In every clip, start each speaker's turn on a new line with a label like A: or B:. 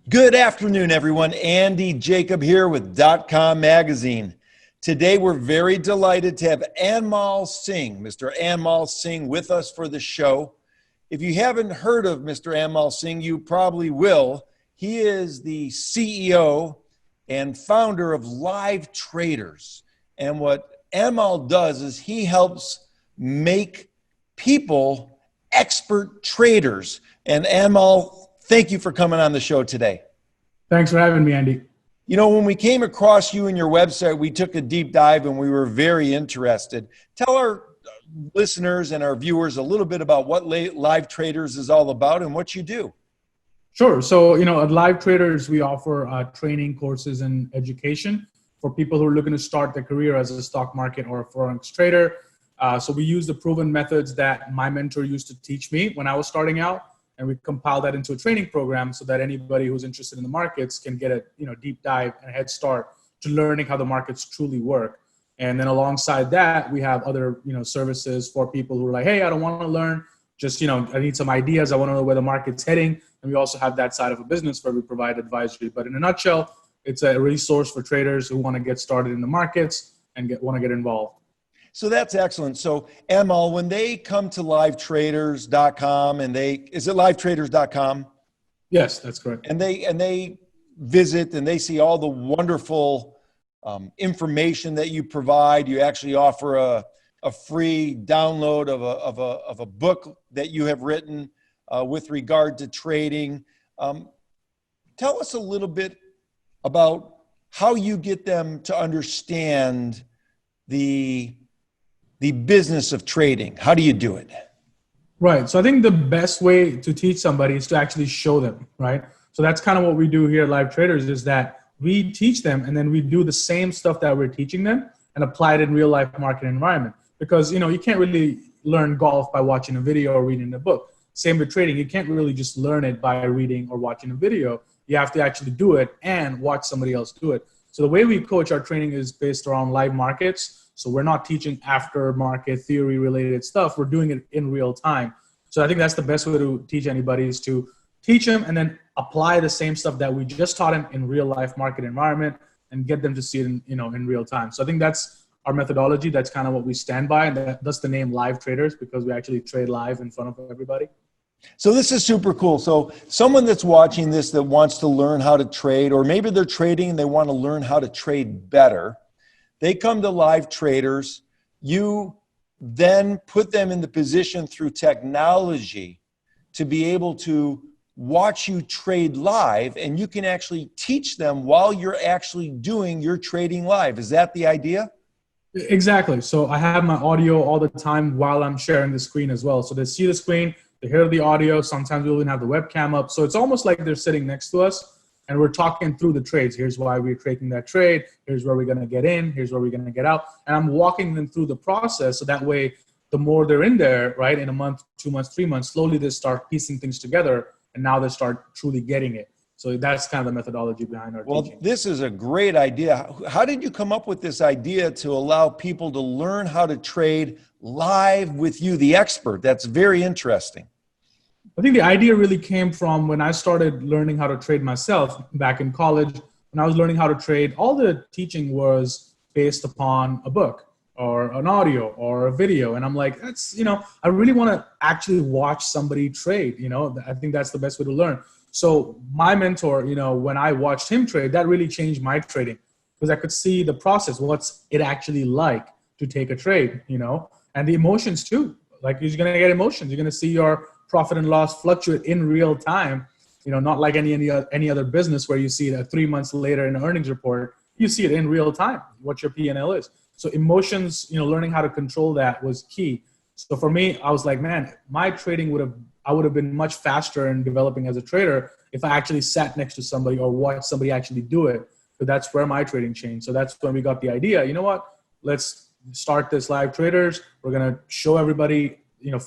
A: Good afternoon, everyone. Andy Jacob here with DotCom Magazine. Today, we're very delighted to have Anmol Singh, Mr. Anmol Singh, with us for the show. If you haven't heard of Mr. Anmol Singh, you probably will. He is the CEO and founder of Live Traders. And what Anmol does is he helps make people expert traders. And Anmol, thank you for coming on the show today.
B: Thanks for having me, Andy.
A: You know, when we came across you and your website, we took a deep dive and we were very interested. Tell our listeners and our viewers a little bit about what Live Traders is all about and what you do.
B: Sure. So, at Live Traders, we offer training courses and education for people who are looking to start their career as a stock market or a forex trader. So we use the proven methods that my mentor used to teach me when I was starting out. And we compile that into a training program so that anybody who's interested in the markets can get a deep dive and a head start to learning how the markets truly work. And then alongside that, we have other services for people who are like, hey, I don't want to learn, just I need some ideas. I want to know where the market's heading. And we also have that side of a business where we provide advisory. But in a nutshell, it's a resource for traders who want to get started in the markets and want to get involved.
A: So that's excellent. So Anmol, when they come to livetraders.com is it livetraders.com?
B: Yes, that's correct.
A: And they visit and they see all the wonderful information that you provide. You actually offer a free download of a book that you have written with regard to trading. Tell us a little bit about how you get them to understand the business of trading. How do you do it?
B: Right. So I think the best way to teach somebody is to actually show them, right? So that's kind of what we do here at Live Traders is that we teach them and then we do the same stuff that we're teaching them and apply it in real life market environment. Because, you can't really learn golf by watching a video or reading a book. Same with trading. You can't really just learn it by reading or watching a video. You have to actually do it and watch somebody else do it. So the way we coach our training is based around live markets. So we're not teaching aftermarket theory related stuff. We're doing it in real time. So I think that's the best way to teach anybody is to teach them and then apply the same stuff that we just taught them in real life market environment and get them to see it in real time. So I think that's our methodology. That's kind of what we stand by. And that's the name Live Traders because we actually trade live in front of everybody.
A: So this is super cool. So someone that's watching this that wants to learn how to trade, or maybe they're trading and they want to learn how to trade better, they come to Live Traders. You then put them in the position through technology to be able to watch you trade live, and you can actually teach them while you're actually doing your trading live. Is that the idea?
B: Exactly. So I have my audio all the time while I'm sharing the screen as well. So they see the screen, they hear the audio. Sometimes we'll even have the webcam up. So it's almost like they're sitting next to us. And we're talking through the trades. Here's why we're taking that trade. Here's where we're going to get in. Here's where we're going to get out. And I'm walking them through the process. So that way, the more they're in there, right, in a month, 2 months, 3 months, slowly they start piecing things together. And now they start truly getting it. So that's kind of the methodology behind our teaching.
A: Well, this is a great idea. How did you come up with this idea to allow people to learn how to trade live with you, the expert? That's very interesting.
B: I think the idea really came from when I started learning how to trade myself back in college. When I was learning how to trade, all the teaching was based upon a book or an audio or a video. And I'm like, I really want to actually watch somebody trade. I think that's the best way to learn. So my mentor, when I watched him trade, that really changed my trading because I could see the process. What's it actually like to take a trade, and the emotions too. Like you're going to get emotions. You're going to see your profit and loss fluctuate in real time, not like any other business where you see it 3 months later in an earnings report. You see it in real time, what your P&L is. So emotions, learning how to control that was key. So for me, I was like, man, my trading I would have been much faster in developing as a trader if I actually sat next to somebody or watched somebody actually do it. So that's where my trading changed. So that's when we got the idea, let's start this Live Traders. We're going to show everybody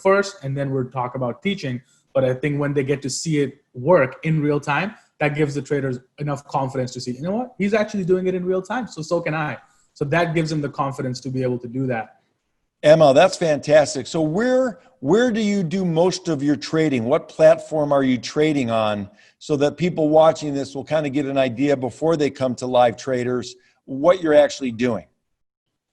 B: first, and then we'll talk about teaching. But I think when they get to see it work in real time, that gives the traders enough confidence to see, he's actually doing it in real time. So can I. So that gives them the confidence to be able to do that.
A: Emma, that's fantastic. So where do you do most of your trading? What platform are you trading on so that people watching this will kind of get an idea before they come to Live Traders what you're actually doing?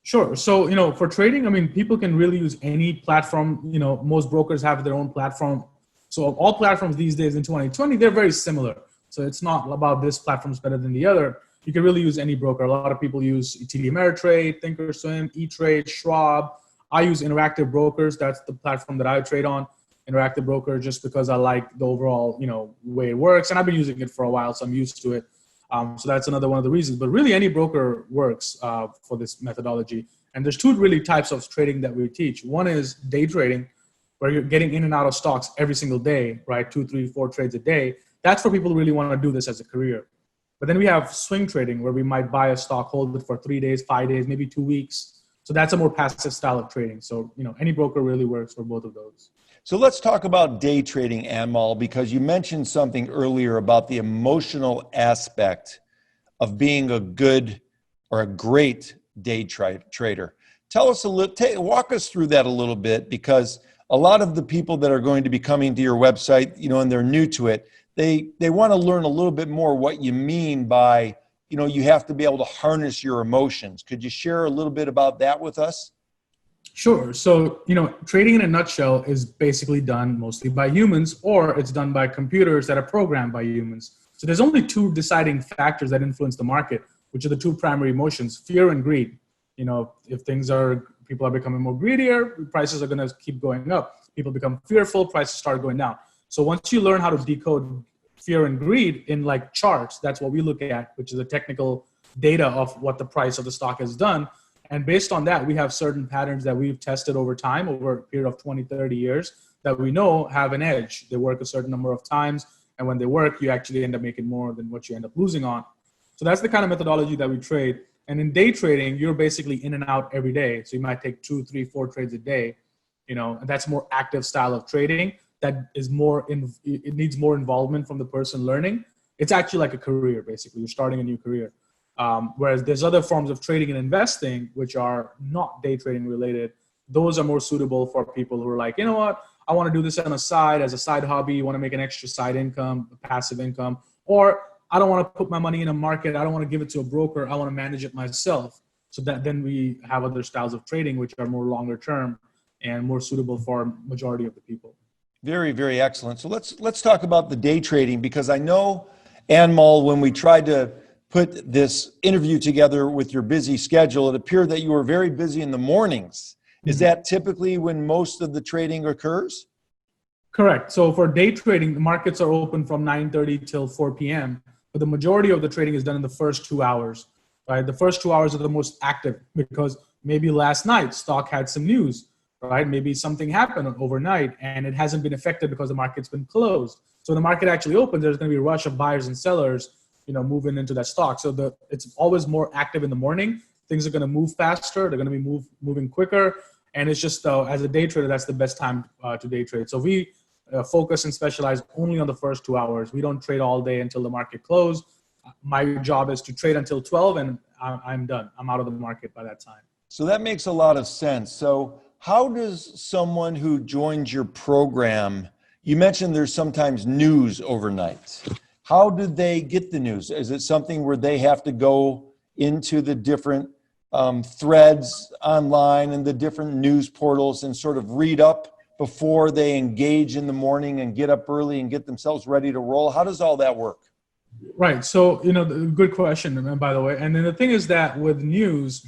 B: Sure. So, for trading, I mean, people can really use any platform. Most brokers have their own platform. So all platforms these days in 2020, they're very similar. So it's not about this platform's better than the other. You can really use any broker. A lot of people use TD Ameritrade, Thinkorswim, E-Trade, Schwab. I use Interactive Brokers. That's the platform that I trade on, Interactive Broker, just because I like the overall, way it works. And I've been using it for a while, so I'm used to it. So that's another one of the reasons. But really, any broker works for this methodology. And there's two really types of trading that we teach. One is day trading, where you're getting in and out of stocks every single day, right? 2, 3, 4 trades a day. That's for people who really want to do this as a career. But then we have swing trading, where we might buy a stock, hold it for 3 days, 5 days, maybe 2 weeks. So that's a more passive style of trading. So, any broker really works for both of those.
A: So let's talk about day trading, Anmol, because you mentioned something earlier about the emotional aspect of being a good or a great day trader. Tell us walk us through that a little bit, because a lot of the people that are going to be coming to your website, and they're new to it, they want to learn a little bit more what you mean by, you have to be able to harness your emotions. Could you share a little bit about that with us?
B: Sure. So, trading in a nutshell is basically done mostly by humans, or it's done by computers that are programmed by humans. So there's only two deciding factors that influence the market, which are the two primary emotions: fear and greed. If people are becoming more greedier, prices are going to keep going up. People become fearful, prices start going down. So once you learn how to decode fear and greed in like charts, that's what we look at, which is the technical data of what the price of the stock has done. And based on that, we have certain patterns that we've tested over time, over a period of 20, 30 years, that we know have an edge. They work a certain number of times. And when they work, you actually end up making more than what you end up losing on. So that's the kind of methodology that we trade. And in day trading, you're basically in and out every day. So you might take 2, 3, 4 trades a day, and that's a more active style of trading that is it needs more involvement from the person learning. It's actually like a career, basically. You're starting a new career. Whereas there's other forms of trading and investing, which are not day trading related. Those are more suitable for people who are like, what? I want to do this on a side as a side hobby. You want to make an extra side income, a passive income, or I don't want to put my money in a market. I don't want to give it to a broker. I want to manage it myself. So that then we have other styles of trading, which are more longer term and more suitable for majority of the people.
A: Very, very excellent. So let's talk about the day trading, because I know, Anmol, when we tried to put this interview together with your busy schedule, it appeared that you were very busy in the mornings. Is that typically when most of the trading occurs?
B: Correct. So for day trading, the markets are open from 9:30 till 4 p.m. But the majority of the trading is done in the first 2 hours. Right? The first 2 hours are the most active, because maybe last night stock had some news, right? Maybe something happened overnight and it hasn't been affected because the market's been closed. So when the market actually opens, there's going to be a rush of buyers and sellers, moving into that stock. So it's always more active in the morning. Things are going to move faster. They're going to be moving quicker. And it's just, as a day trader, that's the best time to day trade. So we focus and specialize only on the first 2 hours. We don't trade all day until the market closed. My job is to trade until 12 and I'm done. I'm out of the market by that time.
A: So that makes a lot of sense. So how does someone who joins your program, you mentioned there's sometimes news overnight. How do they get the news? Is it something where they have to go into the different threads online and the different news portals and sort of read up before they engage in the morning and get up early and get themselves ready to roll? How does all that work?
B: Right. So, good question, by the way. And then the thing is that with news,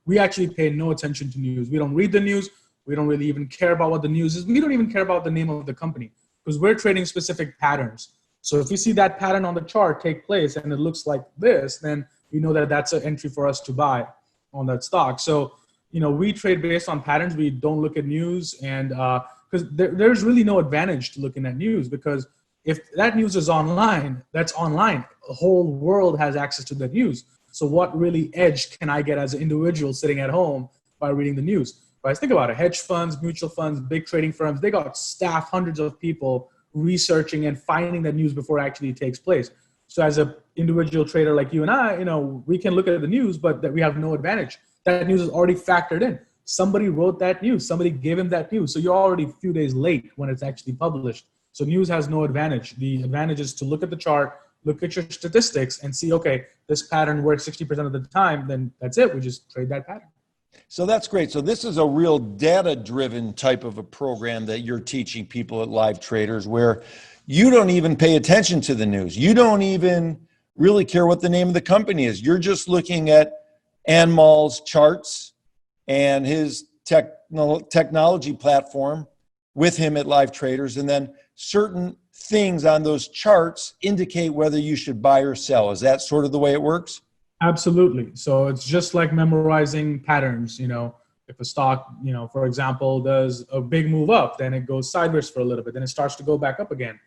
B: we actually pay no attention to news. We don't read the news. We don't really even care about what the news is. We don't even care about the name of the company, because we're trading specific patterns. So if we see that pattern on the chart take place and it looks like this, then we know that that's an entry for us to buy on that stock. So, we trade based on patterns. We don't look at news, and because there's really no advantage to looking at news, because if that news is online, that's online. The whole world has access to that news. So what really edge can I get as an individual sitting at home by reading the news? But think about it. Hedge funds, mutual funds, big trading firms, they got staff, hundreds of people researching and finding that news before it actually takes place. So as an individual trader like you and I, we can look at the news, but that we have no advantage. That news is already factored in. somebody wrote that news. Somebody gave him that news. So you're already a few days late when it's actually published. So news has no advantage. The advantage is to look at the chart, look at your statistics, and see, okay, this pattern works 60% of the time, then that's it. We just trade that pattern.
A: So that's great. So this is a real data-driven type of a program that you're teaching people at Live Traders, where you don't even pay attention to the news. You don't even really care what the name of the company is. You're just looking at Anmol's charts and his technology platform with him at Live Traders, and then certain things on those charts indicate whether you should buy or sell. Is that sort of the way it works?
B: Absolutely. So it's just like memorizing patterns. If a stock, for example, does a big move up, then it goes sideways for a little bit, then it starts to go back up again.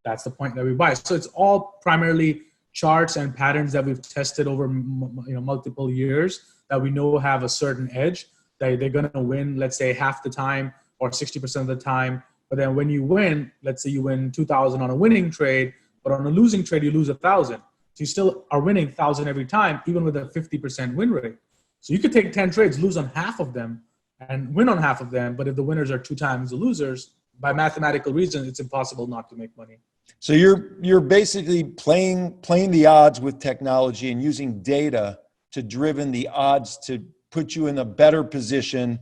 B: That's the point that we buy. So it's all primarily charts and patterns that we've tested over multiple years that we know have a certain edge, that they're going to win, let's say, half the time or 60% of the time. But then when you win, let's say you win 2,000 on a winning trade, but on a losing trade, you lose 1,000. So you still are winning 1,000 every time, even with a 50% win rate. So you could take 10 trades, lose on half of them and win on half of them. But if the winners are 2 times the losers, by mathematical reason, it's impossible not to make money.
A: So you're basically playing the odds with technology and using data to driven the odds to put you in a better position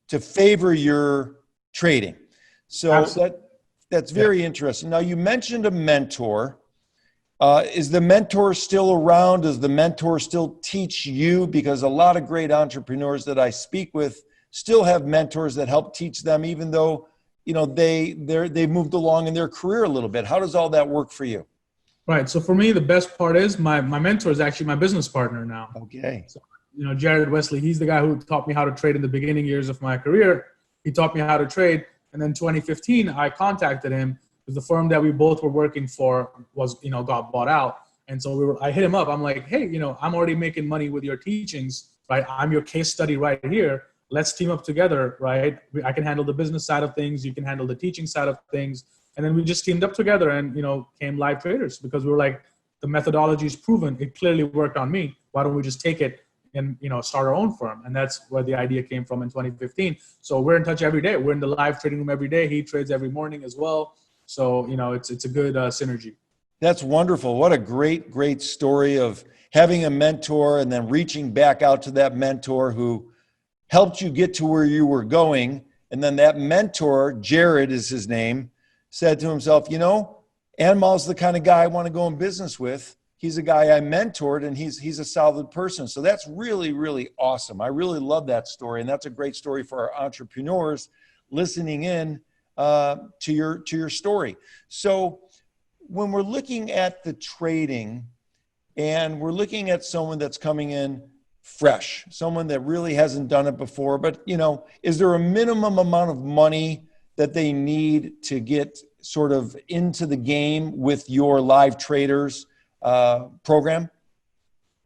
A: to favor your trading. So
B: Absolutely.
A: that's very interesting. Now, you mentioned a mentor. Is the mentor still around? Does the mentor still teach you? Because a lot of great entrepreneurs that I speak with still have mentors that help teach them, even though they've moved along in their career a little bit. How does all that work for you?
B: Right. So for me, the best part is my mentor is actually my business partner now.
A: Okay.
B: So, Jared Wesley, he's the guy who taught me how to trade in the beginning years of my career. He taught me how to trade. And then 2015, I contacted him because the firm that we both were working for was, got bought out. And so I hit him up. I'm like, hey, I'm already making money with your teachings, right? I'm your case study right here. Let's team up together, right? I can handle the business side of things. You can handle the teaching side of things. And then we just teamed up together and, came Live Traders because we were like, the methodology is proven. It clearly worked on me. Why don't we just take it and, start our own firm? And that's where the idea came from in 2015. So we're in touch every day. We're in the live trading room every day. He trades every morning as well. So, it's a good synergy.
A: That's wonderful. What a great story of having a mentor and then reaching back out to that mentor who helped you get to where you were going. And then that mentor, Jared is his name, said to himself, Anmol's the kind of guy I want to go in business with. He's a guy I mentored and he's a solid person. So that's really, really awesome. I really love that story. And that's a great story for our entrepreneurs listening in to your story. So when we're looking at the trading and we're looking at someone that's coming in fresh, someone that really hasn't done it before, but is there a minimum amount of money that they need to get sort of into the game with your Live Traders program?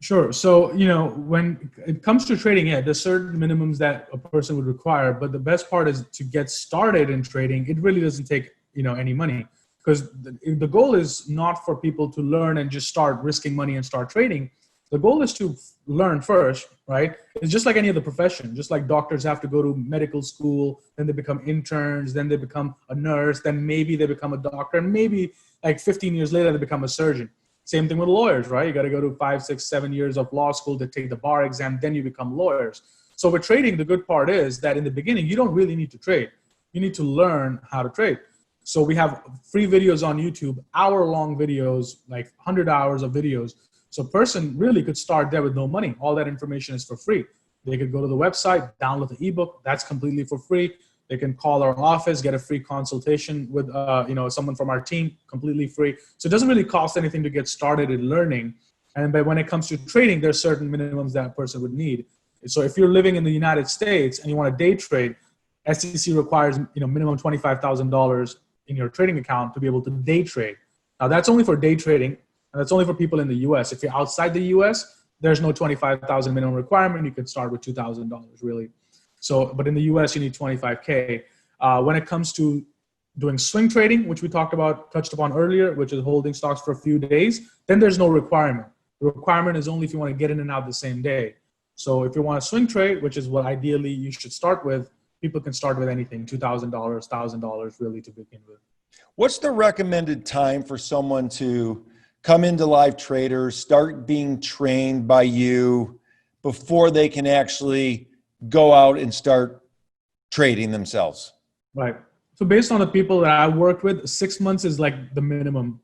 B: Sure. So, when it comes to trading, there's certain minimums that a person would require, but the best part is to get started in trading. It really doesn't take, any money, because the goal is not for people to learn and just start risking money and start trading. The goal is to learn first, right? It's just like any other profession. Just like doctors have to go to medical school, then they become interns, then they become a nurse, then maybe they become a doctor, and maybe like 15 years later, they become a surgeon. Same thing with lawyers, right? You got to go to 5, 6, 7 years of law school to take the bar exam, then you become lawyers. So with trading, the good part is that in the beginning, you don't really need to trade. You need to learn how to trade. So we have free videos on YouTube, hour-long videos, like 100 hours of videos. So a person really could start there with no money. All that information is for free. They could go to the website, download the ebook. That's completely for free. They can call our office, get a free consultation with someone from our team, completely free. So it doesn't really cost anything to get started in learning. But when it comes to trading, there's certain minimums that a person would need. So if you're living in the United States and you want to day trade, SEC requires minimum $25,000 in your trading account to be able to day trade. Now that's only for day trading. And that's only for people in the US. If you're outside the US, there's no $25,000 minimum requirement. You can start with $2,000 really. So, but in the US, you need 25K. When it comes to doing swing trading, which we touched upon earlier, which is holding stocks for a few days, then there's no requirement. The requirement is only if you want to get in and out the same day. So if you want to swing trade, which is what ideally you should start with, people can start with anything, $2,000, $1,000 really to begin with.
A: What's the recommended time for someone to come into Live Traders, start being trained by you before they can actually go out and start trading themselves?
B: Right. So based on the people that I worked with, 6 months is like the minimum,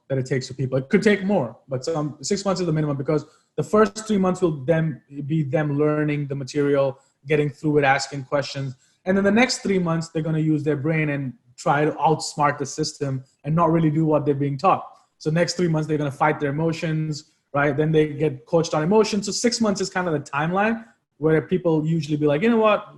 B: that it takes for people. It could take more, but 6 months is the minimum, because the first 3 months will then be them learning the material, getting through it, asking questions. And then the next 3 months, they're going to use their brain and try to outsmart the system and not really do what they're being taught. So next 3 months, they're going to fight their emotions, right? Then they get coached on emotions. So 6 months is kind of the timeline where people usually be like, you know what?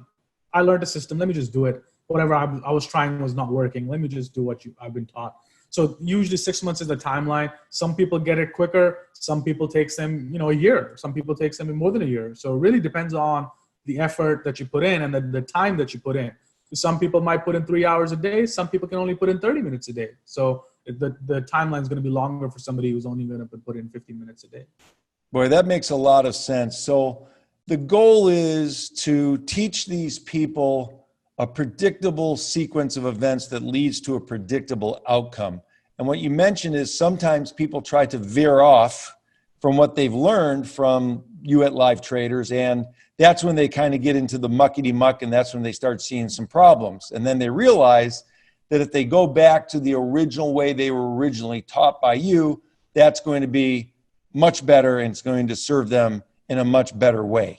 B: I learned the system. Let me just do it. Whatever I was trying was not working. Let me just do what I've been taught. So usually 6 months is the timeline. Some people get it quicker. Some people takes them, a year. Some people takes them more than a year. So it really depends on the effort that you put in and the time that you put in. Some people might put in 3 hours a day. Some people can only put in 30 minutes a day. So the timeline is going to be longer for somebody who's only going to put in 50 minutes a day.
A: Boy, that makes a lot of sense. So the goal is to teach these people a predictable sequence of events that leads to a predictable outcome. And what you mentioned is sometimes people try to veer off from what they've learned from you at Live Traders, and that's when they kind of get into the muckety muck, and that's when they start seeing some problems. And then they realize that if they go back to the original way they were originally taught by you, that's going to be much better, and it's going to serve them in a much better way.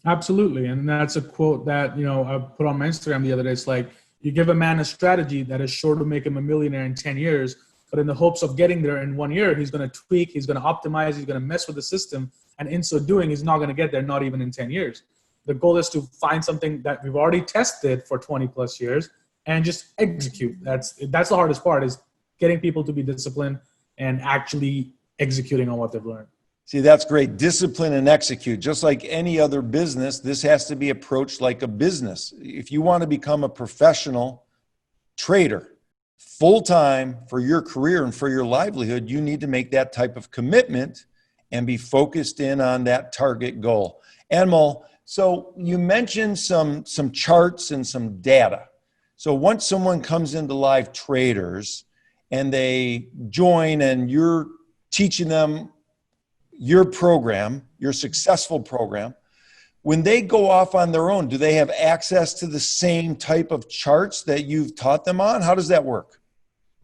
B: Absolutely. And that's a quote that, I put on my Instagram the other day. It's like, you give a man a strategy that is sure to make him a millionaire in 10 years, but in the hopes of getting there in 1 year, he's going to tweak, he's going to optimize, he's going to mess with the system. And in so doing, he's not going to get there, not even in 10 years. The goal is to find something that we've already tested for 20 plus years and just execute. That's the hardest part, is getting people to be disciplined and actually executing on what they've learned.
A: See, that's great. Discipline and execute. Just like any other business, this has to be approached like a business. If you want to become a professional trader full-time for your career and for your livelihood, you need to make that type of commitment and be focused in on that target goal. Anmol, so you mentioned some charts and some data. So once someone comes into Live Traders and they join and you're teaching them your program, your successful program, when they go off on their own, do they have access to the same type of charts that you've taught them on? How does that work?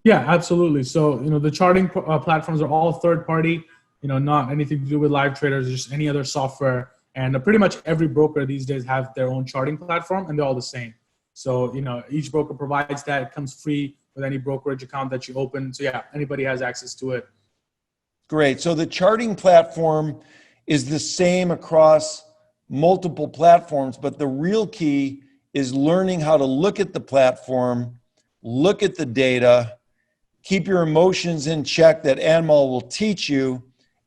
B: Yeah, absolutely. So, the charting platforms are all third party, not anything to do with Live Traders, just any other software. And pretty much every broker these days have their own charting platform, and they're all the same. So, each broker provides that. It comes free with any brokerage account that you open. So yeah, anybody has access to it.
A: Great. So the charting platform is the same across multiple platforms, but the real key is learning how to look at the platform, look at the data, keep your emotions in check that Anmol will teach you,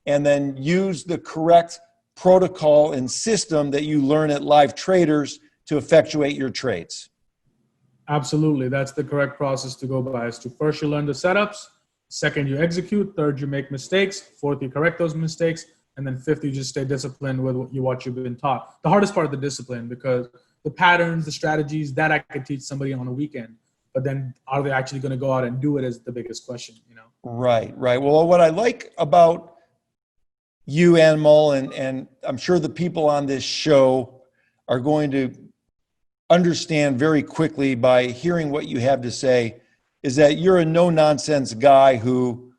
A: and then use the correct protocol and system that you learn at Live Traders to effectuate your trades.
B: Absolutely. That's the correct process to go by. Is to first you learn the setups, second you execute, third you make mistakes, fourth you correct those mistakes, and then fifth you just stay disciplined with what you've been taught. The hardest part of the discipline, because the patterns, the strategies, that I could teach somebody on a weekend, but then are they actually going to go out and do it is the biggest question,
A: Right. Well, what I like about you, Anmol, and I'm sure the people on this show are going to understand very quickly by hearing what you have to say, is that you're a no-nonsense guy who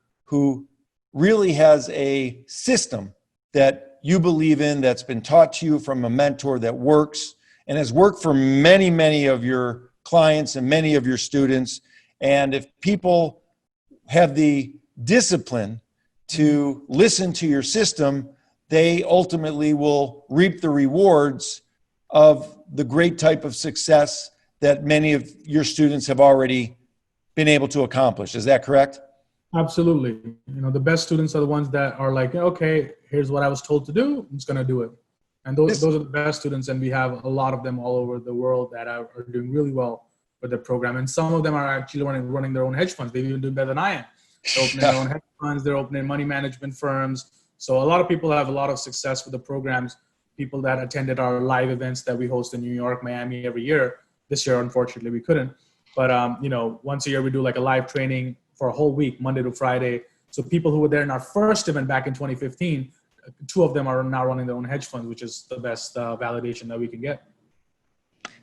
A: really has a system that you believe in, that's been taught to you from a mentor, that works and has worked for many, many of your clients and many of your students. And if people have the discipline to listen to your system, they ultimately will reap the rewards of the great type of success that many of your students have already been able to accomplish. Is that correct?
B: Absolutely. The best students are the ones that are like, okay, here's what I was told to do, I'm just going to do it. And those are the best students, and we have a lot of them all over the world that are doing really well with their program. And some of them are actually running their own hedge funds. They're even doing better than I am. They're opening their own hedge funds. They're opening money management firms. So a lot of people have a lot of success with the programs. People that attended our live events that we host in New York, Miami every year. This year, unfortunately, we couldn't. But, once a year we do like a live training for a whole week, Monday to Friday. So people who were there in our first event back in 2015, two of them are now running their own hedge funds, which is the best validation that we can get.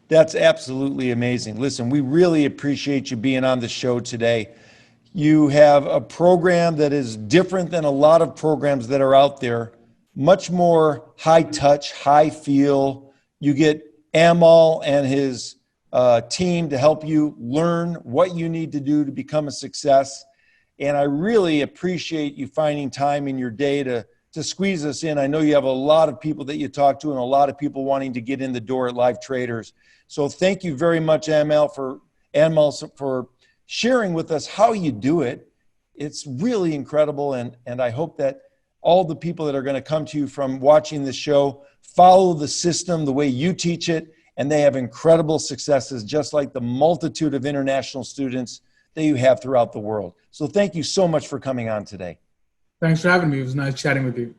A: That's absolutely amazing. Listen, we really appreciate you being on the show today. You have a program that is different than a lot of programs that are out there, much more high touch, high feel. You get Anmol and his team to help you learn what you need to do to become a success. And I really appreciate you finding time in your day to squeeze us in. I know you have a lot of people that you talk to and a lot of people wanting to get in the door at Live Traders. So thank you very much, Anmol, for sharing with us how you do it. It's really incredible. And I hope that all the people that are going to come to you from watching the show follow the system the way you teach it, and they have incredible successes, just like the multitude of international students that you have throughout the world. So thank you so much for coming on today.
B: Thanks for having me. It was nice chatting with you.